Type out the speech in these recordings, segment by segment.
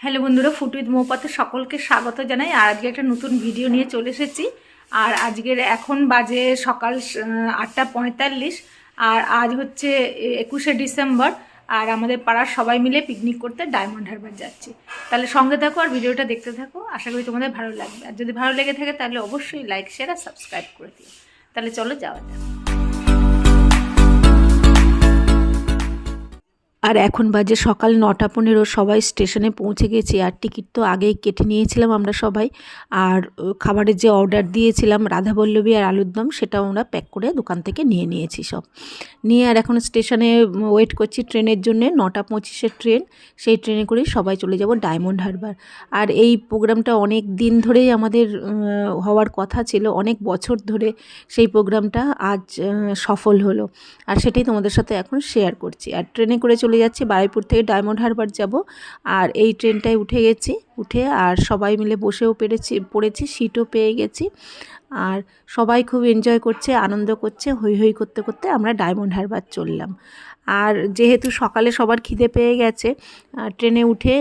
Hello বন্ধুরা, food with মৌপাতে সকলকে স্বাগত জানাই। আর আজকে একটা নতুন ভিডিও নিয়ে চলে এসেছি। আর আজকের এখন বাজে সকাল 8:45। আর আজ হচ্ছে 21শে ডিসেম্বর। আর আমাদের পাড়ার সবাই মিলে পিকনিক করতে ডায়মন্ড হারবার যাচ্ছি। তাহলে সঙ্গে থাকো আর ভিডিওটা দেখতে থাকো, আশা করি তোমাদের ভালো লাগবে। আর যদি ভালো লেগে থাকে তাহলে অবশ্যই লাইক, শেয়ার আর সাবস্ক্রাইব করে দিও। তাহলে চলো যাওয়া যাক। আর এখন বাজে সকাল 9:15। সবাই স্টেশনে পৌঁছে গেছি। আর টিকিট তো আগেই কেটে নিয়েছিলাম আমরা সবাই। আর খাবারের যে অর্ডার দিয়েছিলাম রাধাবল্লভী আর আলুর দম, সেটাও আমরা প্যাক করে দোকান থেকে নিয়েছি সব নিয়ে। আর এখন স্টেশনে ওয়েট করছি ট্রেনের জন্য। 9:25-এর ট্রেন, সেই ট্রেনে করেই সবাই চলে যাব ডায়মন্ড হারবার। আর এই প্রোগ্রামটা অনেক দিন ধরেই আমাদের হওয়ার কথা ছিল, অনেক বছর ধরে সেই প্রোগ্রামটা আজ সফল হলো। আর সেটাই তোমাদের সাথে এখন শেয়ার করছি। আর ট্রেনে করে চলে যাচ্ছি, বারুইপুর থেকে ডায়মন্ড হারবার যাব। আর এই ট্রেনটায় উঠে গেছি, উঠে আর সবাই মিলে বসেও পড়েছি, সিটও পেয়ে গেছি। আর সবাই খুব এনজয় করছে, আনন্দ করছে, হই হই করতে করতে আমরা ডায়মন্ড হারবার চললাম। আর যেহেতু সকালে সবার খিদে পেয়ে গেছে, ট্রেনে উঠে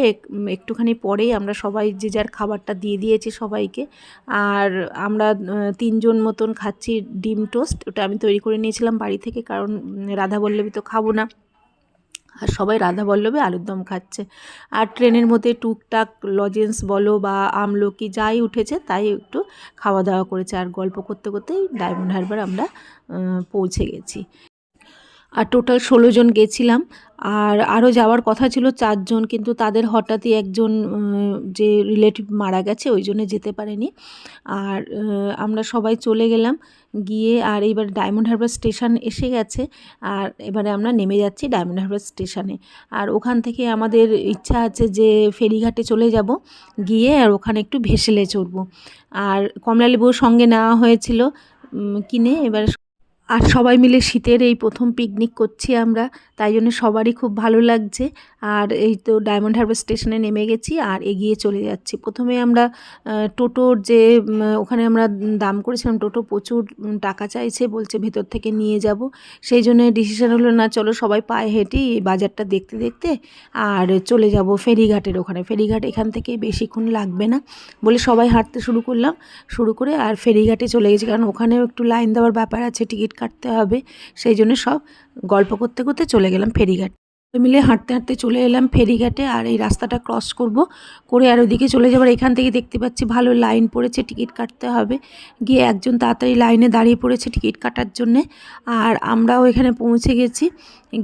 একটুখানি পরেই আমরা সবাই যে যার খাবারটা দিয়ে দিয়েছি সবাইকে। আর আমরা 3 জন মতন খাচ্ছি ডিম টোস্ট। ওটা আমি তৈরি করে নিয়েছিলাম বাড়ি থেকে, কারণ রাধাবল্লভী তো খাবো না। আর সবাই রাধাবল্লভী আলুর দম খাচ্ছে। আর ট্রেনের মধ্যে টুকটাক লজেন্স বলো বা আমলকি যাই উঠেছে তাই একটু খাওয়া দাওয়া করেছে। আর গল্প করতে করতেই ডায়মন্ড হারবার আমরা পৌঁছে গেছি। আর টোটাল 16 জন গেছিলাম। আর আরও যাওয়ার কথা ছিল 4 জন, কিন্তু তাদের হঠাৎই একজন যে রিলেটিভ মারা গেছে, ওই জন্য যেতে পারেনি। আর আমরা সবাই চলে গেলাম গিয়ে। আর এইবার ডায়মন্ড হারবার স্টেশন এসে গেছে। আর এবারে আমরা নেমে যাচ্ছি ডায়মন্ড হারবার স্টেশনে। আর ওখান থেকে আমাদের ইচ্ছা আছে যে ফেরিঘাটে চলে যাব, গিয়ে আর ওখানে একটু ভেসেলে চড়বো। আর কমলালেবুর সঙ্গে নেওয়া হয়েছিল কিনে। এবার আর সবাই মিলে শীতের এই প্রথম পিকনিক করছি আমরা, তাই জন্য সবারই খুব ভালো লাগছে। আর এই তো ডায়মন্ড হারবার স্টেশনে নেমে গেছি আর এগিয়ে চলে যাচ্ছি। প্রথমে আমরা টোটোর যে ওখানে আমরা দাম করেছিলাম, টোটো প্রচুর টাকা চাইছে, বলছে ভেতর থেকে নিয়ে যাব। সেই জন্য ডিসিশন হলো না, চলো সবাই পায়ে হেঁটেই বাজারটা দেখতে দেখতে আর চলে যাব ফেরিঘাটের ওখানে। ফেরিঘাট এখান থেকে বেশিক্ষণ লাগবে না বলে সবাই হাঁটতে শুরু করে আর ফেরিঘাটে চলে গেছি, কারণ ওখানেও একটু লাইন দেওয়ার ব্যাপার আছে, টিকিট কাটতে হবে। সেই জন্য সব গল্প করতে করতে চলে গেলাম ফেরিঘাট। মিলে হাঁটতে হাঁটতে চলে এলাম ফেরিঘাটে। আর এই রাস্তাটা ক্রস করে আর ওদিকে চলে যাবার, এখান থেকে দেখতে পাচ্ছি ভালো লাইন পড়েছে, টিকিট কাটতে হবে। গিয়ে একজন তাড়াতাড়ি লাইনে দাঁড়িয়ে পড়েছে টিকিট কাটার জন্যে। আর আমরাও এখানে পৌঁছে গেছি।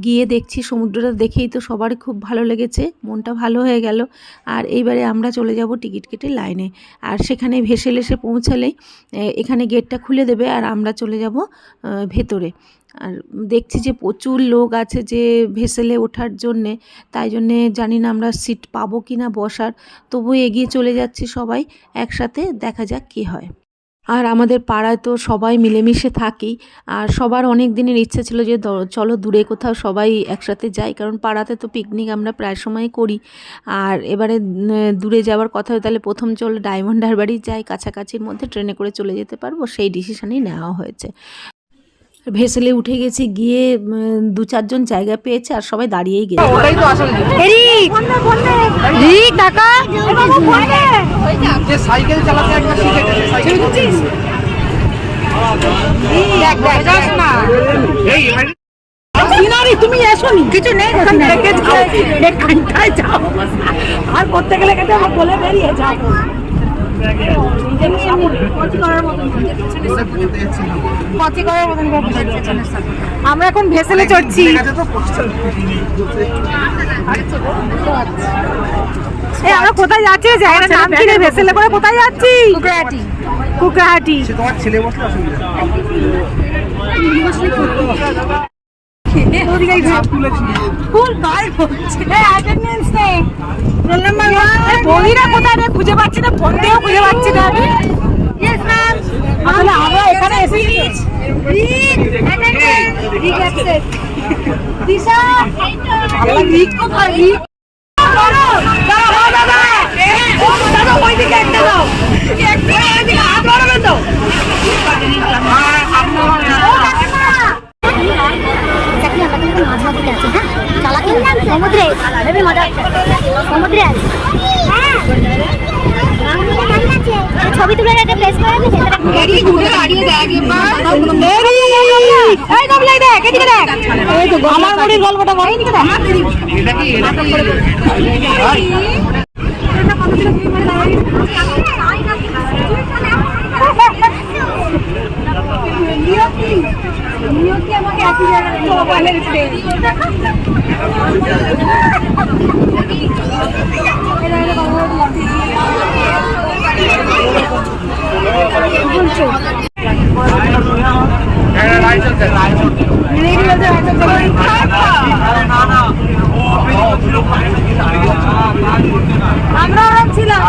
গিয়ে দেখছি সমুদ্রটা দেখেই তো সবারই খুব ভালো লেগেছে, মনটা ভালো হয়ে গেল। আর এইবারে আমরা চলে যাব টিকিট কেটে লাইনে। আর সেখানে ভেসেলে এসে পৌঁছালেই এখানে গেটটা খুলে দেবে আর আমরা চলে যাব ভেতরে। আর দেখছি যে প্রচুর লোক আছে যে ভেসেলে ওঠার জন্যে, তাই জন্যে জানি না আমরা সিট পাবো কি না বসার। তবু এগিয়ে চলে যাচ্ছি সবাই একসাথে, দেখা যাক কী হয়। আর আমাদের পাড়ায় তো সবাই মিলেমিশে থাকি। আর সবার অনেক দিনের ইচ্ছে ছিল যে চলো দূরে কোথাও সবাই একসাথে যাই, কারণ পাড়াতে তো পিকনিক আমরা প্রায় সময় করি। আর এবারে দূরে যাওয়ার কথা হয়, তাহলে প্রথম চলো ডায়মন্ড হারবারই যাই, কাছাকাছির মধ্যে ট্রেনে করে চলে যেতে পারবো, সেই ডিসিশনই নেওয়া হয়েছে। ভেসেলে উঠে গেছি, গিয়ে 2-4 জন জায়গা পেয়েছে আর সবাই দাঁড়িয়েই গেছে। তুমি এসো নি, কিছু নেই, আর করতে গেলে বলে বেরিয়ে যাও। আমরা এখন ভেসেলে চড়ছি। আমরা কোথায় যাচ্ছি জায়গাটার নাম কি? ভেসেলে করে কোথায় যাচ্ছি? কুকরাহাটি। খুঁজে পাচ্ছি না, ফোন দিয়েও খুঁজে পাচ্ছি না। আমরা এখানে এসেছি। সমুদ্রে আছে। ছবি তুলে রেখে প্লেস করে রেখে ভেতরে এরি ঘুরে দাঁড়িয়ে দেখ এবার এরি এই গবলাই দেখ এদিকে দেখ এই তো আমার বাড়ির গল্পটা বল এদিকে দেখ এটা কি নাটক করে বল নিয়তি আমাকে একই জায়গায় মোবাইলে রেখে আমরা ছিলাম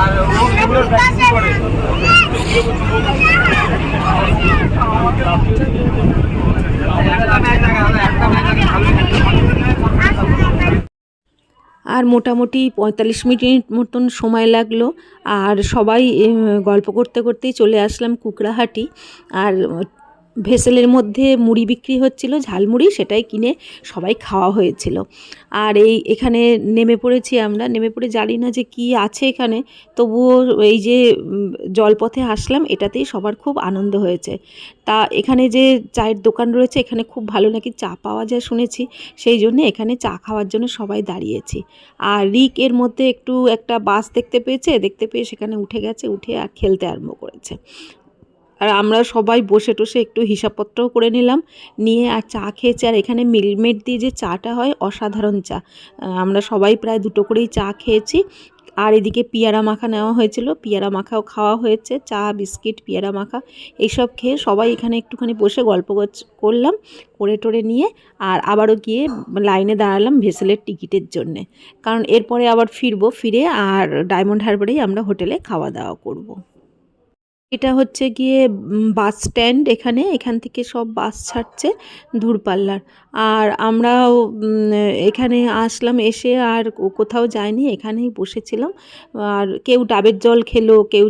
আর মোটামুটি 45 মিনিট মতন সময় লাগলো আর সবাই গল্প করতে করতেই চলে আসলাম কুকড়াহাটি। আর ভেসেলের মধ্যে মুড়ি বিক্রি হচ্ছিল, ঝালমুড়ি, সেটাই কিনে সবাই খাওয়া হয়েছিল। আর এখানে নেমে পড়েছি আমরা, নেমে পড়ে জানি না যে কি আছে এখানে, তবুও এই যে জলপথে আসলাম এটাতেই সবার খুব আনন্দ হয়েছে। তা এখানে যে চায়ের দোকান রয়েছে এখানে খুব ভালো নাকি চা পাওয়া যায় শুনেছি, সেই জন্য এখানে চা খাওয়ার জন্য সবাই দাঁড়িয়েছি। আর রিক এর মধ্যে একটা বাস দেখতে পেয়ে সেখানে উঠে গেছে, উঠে আর খেলতে আরম্ভ করেছে। আর আমরা সবাই বসে টসে একটু হিসাবপত্রও করে নিলাম, নিয়ে আর চা খেয়েছি। আর এখানে মিল্কমেড দিয়ে যে চাটা হয় অসাধারণ চা, আমরা সবাই প্রায় 2টো করেই চা খেয়েছি। আর এদিকে পেয়ারা মাখা নেওয়া হয়েছিল, পেয়ারা মাখাও খাওয়া হয়েছে, চা বিস্কিট পেয়ারা মাখা এইসব খেয়ে সবাই এখানে একটুখানি বসে গল্প করলাম, করে টোরে নিয়ে আর আবারও গিয়ে লাইনে দাঁড়ালাম ভেসেলের টিকিটের জন্যে, কারণ এরপরে আবার ফিরে আর ডায়মন্ড হারবারেই আমরা হোটেলে খাওয়া দাওয়া করব। এটা হচ্ছে গিয়ে বাস স্ট্যান্ড, এখান থেকে সব বাস ছাড়ছে দূরপাল্লার। আর আমরাও এখানে আসলাম, এসে আর কোথাও যাইনি, এখানেই বসেছিলাম। আর কেউ ডাবের জল খেলো, কেউ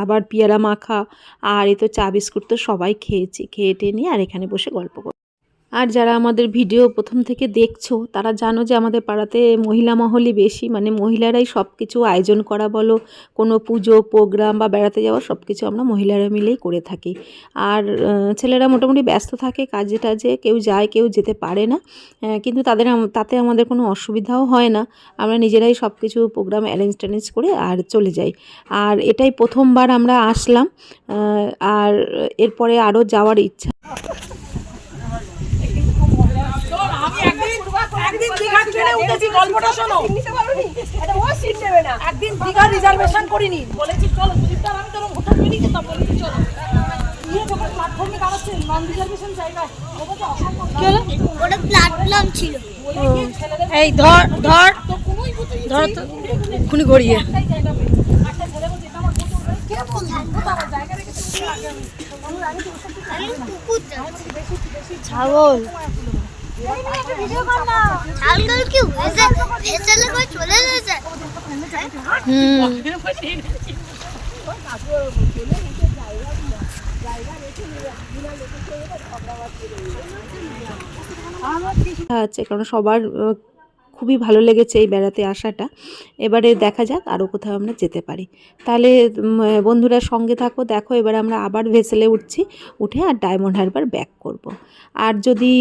আবার পেয়ারা মাখা, আর এ তো চা বিস্কুট তো সবাই খেয়েছি, খেয়ে টেয়ে নিয়ে আর এখানে বসে গল্প করি। আর যারা আমাদের ভিডিও প্রথম থেকে দেখছো তারা জানো যে আমাদের পাড়াতে মহিলা মহলই বেশি, মানে মহিলারাই সব কিছু আয়োজন করা বলো, কোনো পুজো প্রোগ্রাম বা বেড়াতে যাওয়া সব কিছু আমরা মহিলারা মিলেই করে থাকি। আর ছেলেরা মোটামুটি ব্যস্ত থাকে কাজে টাজে, কেউ যায় কেউ যেতে পারে না, কিন্তু তাতে আমাদের কোনো অসুবিধাও হয় না, আমরা নিজেরাই সব কিছু প্রোগ্রাম অ্যারেঞ্জ করে আর চলে যাই। আর এটাই প্রথমবার আমরা আসলাম, আর এরপরে আরও যাওয়ার ইচ্ছা। একদিন দীঘা ট্রেনে উঠেছি, গল্পটা শোনো। একদিন দীঘা রিজার্ভেশন করিনি, বলেছি চলো সুদীপ দা আমি তোর হোটেল পেয়ে যেতাম, বলেছি চলো গিয়ে যখন প্ল্যাটফর্মে দাঁড়াচ্ছে নন রিজার্ভেশন জায়গায়, ওটা অসম্ভব, ওটা প্ল্যাটফর্ম ছিল। এই ধর তো খুনি গড়িয়ে একটা ছেলে বলছে এটা আমার কে বলছে আমার জায়গা রেখেছে ছাগল ছাগল কি ভেসেলে করে চলে গেছে। আছে কারণ সবার খুবই ভালো লেগেছে এই বেড়াতে আসাটা। এবারে দেখা যাক আরও কোথাও আমরা যেতে পারি। তাহলে বন্ধুরা সঙ্গে থাকো, দেখো এবারে আমরা আবার ভেসেলে উঠে আর ডায়মন্ড হারবার ব্যাক করব। আর যদি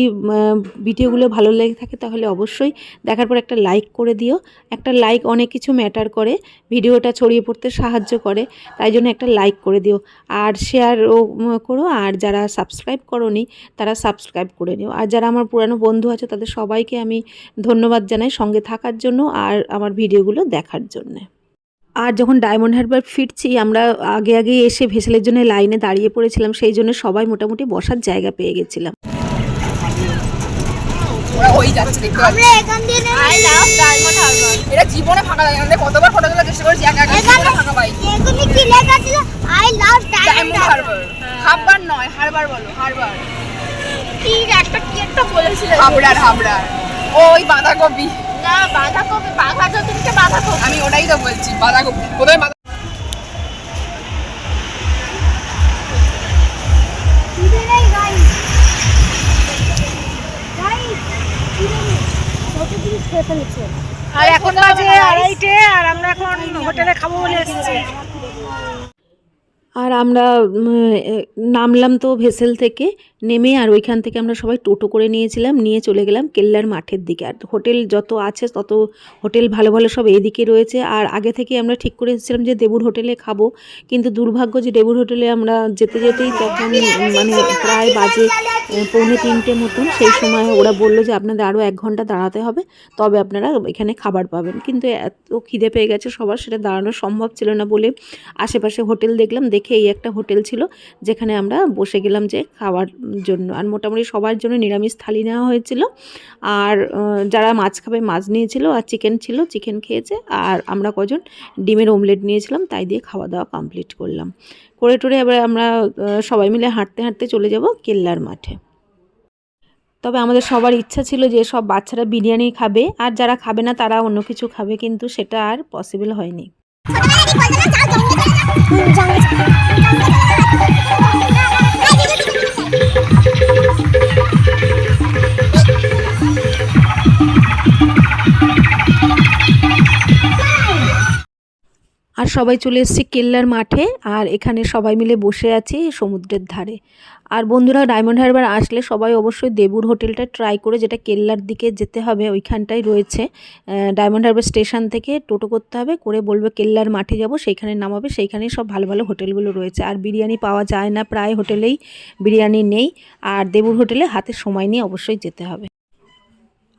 ভিডিওগুলো ভালো লেগে থাকে তাহলে অবশ্যই দেখার পর একটা লাইক করে দিও। একটা লাইক অনেক কিছু ম্যাটার করে, ভিডিওটা ছড়িয়ে পড়তে সাহায্য করে, তাই জন্য একটা লাইক করে দিও। আর শেয়ারও করো, আর যারা সাবস্ক্রাইব করোনি তারা সাবস্ক্রাইব করে নিও। আর যারা আমার পুরানো বন্ধু আছে তাদের সবাইকে আমি ধন্যবাদ জানাই সঙ্গে থাকার জন্য আর আমার ভিডিওগুলো দেখার জন্য। আর যখন ডায়মন্ড হারবার ফিরছি আমরা আগে এসে ভেসেলের জন্য লাইনে দাঁড়িয়ে পড়েছিলাম, সেই জন্য সবাই মোটামুটি বসার জায়গা পেয়ে গেছিলাম। আমরা এখান দিয়ে আই লাভ ডায়মন্ড হারবার। এটা জীবনে ফাঁকা লাগে না, কতবার ফটো তোলার চেষ্টা করেছি, একা ফাঁকা পাই। এখানে কি লেখা ছিল? I love diamond Harbour. Harbour নয়, হারবার বলো, হারবার। কি একটা বলেছিল, হাবড়ার ওই বাঁধাকপি না, বাঁধাকপি আমি ওটাই তো বলছি, বাঁধাকপি কোথায় আর এখন বাজে 2:30 আর আমরা এখন হোটেলে খাবো বলে এসেছি। আর আমরা নামলাম তো ভেসেল থেকে, নেমে আর ওইখান থেকে আমরা সবাই টোটো করে নিয়েছিলাম, নিয়ে চলে গেলাম কেল্লার মাঠের দিকে। আর হোটেল যত আছে তত হোটেল ভালো ভালো সব এইদিকে রয়েছে। আর আগে থেকে আমরা ঠিক করে এসেছিলাম যে দেবুর হোটেলে খাবো, কিন্তু দুর্ভাগ্য যে দেবুর হোটেলে আমরা যেতে যেতেই তখন মানে প্রায় বাজে 2:45 মতন। সেই সময় ওরা বললো যে আপনাদের আরও 1 ঘন্টা দাঁড়াতে হবে, তবে আপনারা এখানে খাবার পাবেন। কিন্তু এত খিদে পেয়ে গেছে সবার, সেটা দাঁড়ানো সম্ভব ছিল না বলে আশেপাশে হোটেল দেখলাম, দেখে এই একটা হোটেল ছিল যেখানে আমরা বসে গেলাম যে খাওয়ার জন্য। আর মোটামুটি সবার জন্য নিরামিষ থালি নেওয়া হয়েছিল। আর যারা মাছ খাবে মাছ নিয়েছিল, আর চিকেন ছিল, চিকেন খেয়েছে। আর আমরা কজন ডিমের অমলেট নিয়েছিলাম, তাই দিয়ে খাওয়া দাওয়া কমপ্লিট করলাম। করে টোরে এবার আমরা সবাই মিলে হাঁটতে হাঁটতে চলে যাব কেল্লার মাঠে। তবে আমাদের সবার ইচ্ছা ছিল যে সব বাচ্চারা বিরিয়ানি খাবে, আর যারা খাবে না তারা অন্য কিছু খাবে, কিন্তু সেটা আর পসিবল হয়নি। আর সবাই চলে এসেছি কেল্লার মাঠে, আর এখানে সবাই মিলে বসে আছি সমুদ্রের ধারে। আর বন্ধুরা, ডায়মন্ড হারবার আসলে সবাই অবশ্যই দেবুর হোটেলটা ট্রাই করে, যেটা কেল্লার দিকে যেতে হবে, ওইখানটাই রয়েছে। ডায়মন্ড হারবার স্টেশন থেকে টোটো করতে হবে, করে বলবে কেল্লার মাঠে যাব, সেইখানে নামাবে। সেইখানেই সব ভালো ভালো হোটেলগুলো রয়েছে। আর বিরিয়ানি পাওয়া যায় না, প্রায় হোটেলেই বিরিয়ানি নেই। আর দেবুর হোটেলে হাতে সময় নিয়ে অবশ্যই যেতে হবে।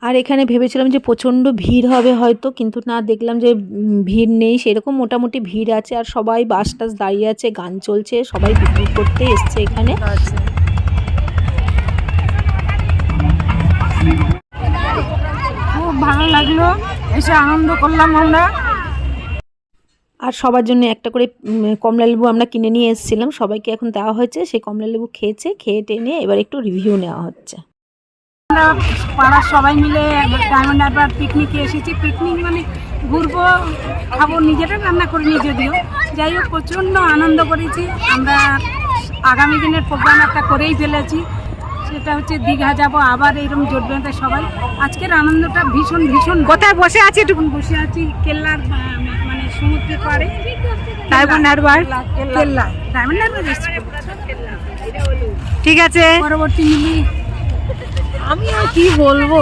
আর এখানে ভেবেছিলাম যে প্রচণ্ড ভিড় হবে হয়তো, কিন্তু না, দেখলাম যে ভিড় নেই সেরকম, মোটামুটি ভিড় আছে। আর সবাই বাস টাস দাঁড়িয়ে আছে, গান চলছে, সবাই পিকনিক করতে এসছে এখানে। খুব ভালো লাগলো, এসে আনন্দ করলাম আমরা। আর সবার জন্য একটা করে কমলা লেবু আমরা কিনে নিয়ে এসেছিলাম, সবাইকে এখন দেওয়া হয়েছে। সেই কমলা লেবু খেয়েছে, খেয়ে টেনে এবার একটু রিভিউ নেওয়া হচ্ছে। আমরা পাড়ার সবাই মিলে ডায়মন্ড হারবার পিকনিকে এসেছি। পিকনিক মানে ঘুরবো, খাবো, নিজেরা রান্না করিনি যদিও, যাই হোক প্রচণ্ড আনন্দ করেছি আমরা। আগামী দিনের প্রোগ্রাম একটা করেই ফেলেছি, সেটা হচ্ছে দীঘা যাব আবার এইরকম জোট বেঁধে সবাই। আজকের আনন্দটা ভীষণ ভীষণ। কোথায় বসে আছি একটু বসে আছি কেল্লার মানে সমুদ্রের পাড়ে, ডায়মন্ড হারবার। কেল্লা ডায়মন্ড হারবার এসেছি। ঠিক আছে, পরবর্তী মিলি আমি আর কি বলবো,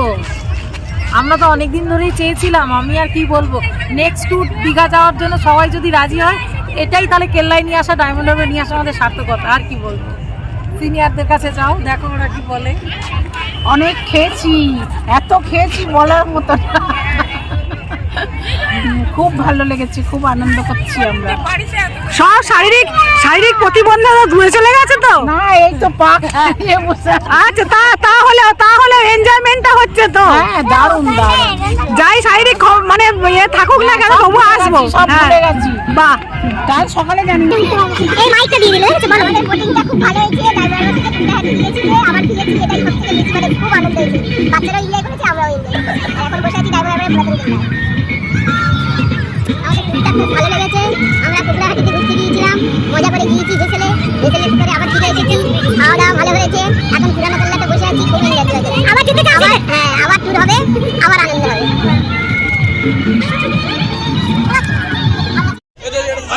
আমরা তো অনেকদিন ধরেই চেয়েছিলাম। আমি আর কি বলবো, নেক্সট ট্যুর দীঘা যাওয়ার জন্য সবাই যদি রাজি হয়, এটাই তাহলে কেল্লায় নিয়ে আসা, ডায়মন্ড হারবার নিয়ে আসা আমাদের সার্থকতা। আর কি বলবো, সিনিয়রদের কাছে যাও, দেখো ওরা কি বলে। অনেক খেয়েছি, এত খেয়েছি বলার মতো না। খুব ভালো লেগেছে, খুব আনন্দ করছি আমরা। সব শারীরিক প্রতিবন্ধকতা দূরে চলে গেছে তো। না, এই তো পাক হারিয়ে বসে। আচ্ছা, তাহলে এনজয়মেন্টটা হচ্ছে তো। হ্যাঁ, দারুণ দারুণ। যাই শারীরিক মানে থাকুক না কেন, তবু আসবো। সব ভুলে গেছি। বাহ, কাল সকালে জানি। এই মাইকটা দিয়ে দিলে হচ্ছে ভালো। আমাদের বোটিংটা খুব ভালো হয়েছে। ড্রাইভার থেকে তুলে দিয়েছি, আবার দিয়েছি, এটাই সবথেকে বেশি মানে খুব আনন্দ হয়েছে। বাচ্চারা এনজয় করেছে, আমরাও এনজয় করেছি। আর এখন বসে আছি ড্রাইভার ঘোরাঘুরি করলাম। আমাদের ট্রিপটা খুব ভালো লেগেছে। আমরা কুকড়াহাটিতে ঘুরতে গিয়েছিলাম, মজা করে গিয়েছি ভেসেলে করে আবার ফিরে এসেছি। খাওয়া দাওয়া ভালো হয়েছে। এখন পুরানো কেল্লাতে বসে আছি, খুব এনজয় করেছি। আবার যেতে আবার হ্যাঁ, আবার ট্যুর হবে, আবার আনন্দ হবে।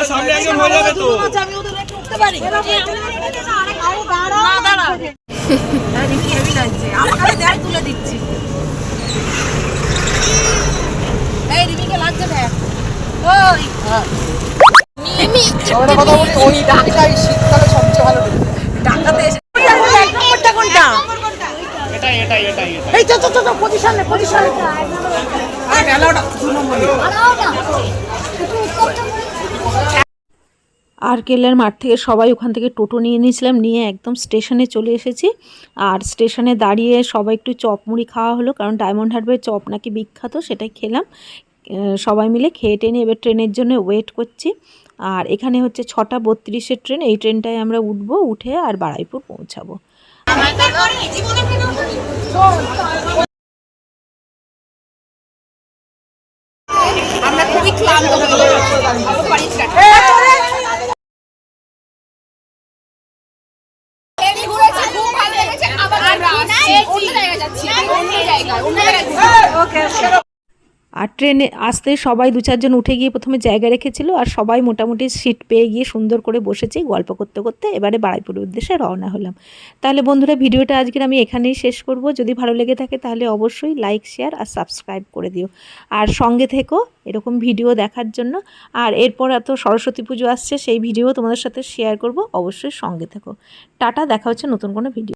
সামনে একজন হয়ে যাবে তো। আমি ওদের একটু উঠতে পারি না, দাঁড়া। হেভি লাগছে, আমাকে দেখ তুলে দিচ্ছি। এই রিমিকে লাগছে দেখ। ওই আমরা কথা বলি, ওই ঢাকায় শীতকালে সবচেয়ে ভালো ঢাকাতে এসে কোনটা এটাই। এই তো পজিশনে আর মেলাটা 2 নম্বরে। আর কেল্লার মাঠ থেকে সবাই ওখান থেকে টোটো নিয়ে নিয়েছিলাম, নিয়ে একদম স্টেশনে চলে এসেছি। আর স্টেশনে দাঁড়িয়ে সবাই একটু চপ মুড়ি খাওয়া হলো, কারণ ডায়মন্ড হারবারের চপ নাকি বিখ্যাত, সেটাই খেলাম। সবাই মিলে খেয়ে টেনে এবার ট্রেনের জন্য ওয়েট করছি। আর এখানে হচ্ছে 6:32-এর ট্রেন, এই ট্রেনটায় আমরা উঠবো, উঠে আর বারুইপুর পৌঁছাবো। আমরা খুবই ক্লান্ত হয়ে আর ট্রেনে আসতে সবাই 2-4 জন উঠে গিয়ে প্রথমে জায়গা রেখেছিল, আর সবাই মোটামুটি সিট পেয়ে গিয়ে সুন্দর করে বসেছি গল্প করতে করতে। এবারে বারুইপুরের উদ্দেশ্যে রওনা হলাম। তাহলে বন্ধুরা, ভিডিওটা আজকের আমি এখানেই শেষ করব। যদি ভালো লেগে থাকে তাহলে অবশ্যই লাইক, শেয়ার আর সাবস্ক্রাইব করে দিও, আর সঙ্গে থেকো এরকম ভিডিও দেখার জন্য। আর এরপর এত সরস্বতী পুজো আসছে, সেই ভিডিও তোমাদের সাথে শেয়ার করব, অবশ্যই সঙ্গে থেকো। টাটা, দেখা হচ্ছে নতুন কোনো ভিডিও।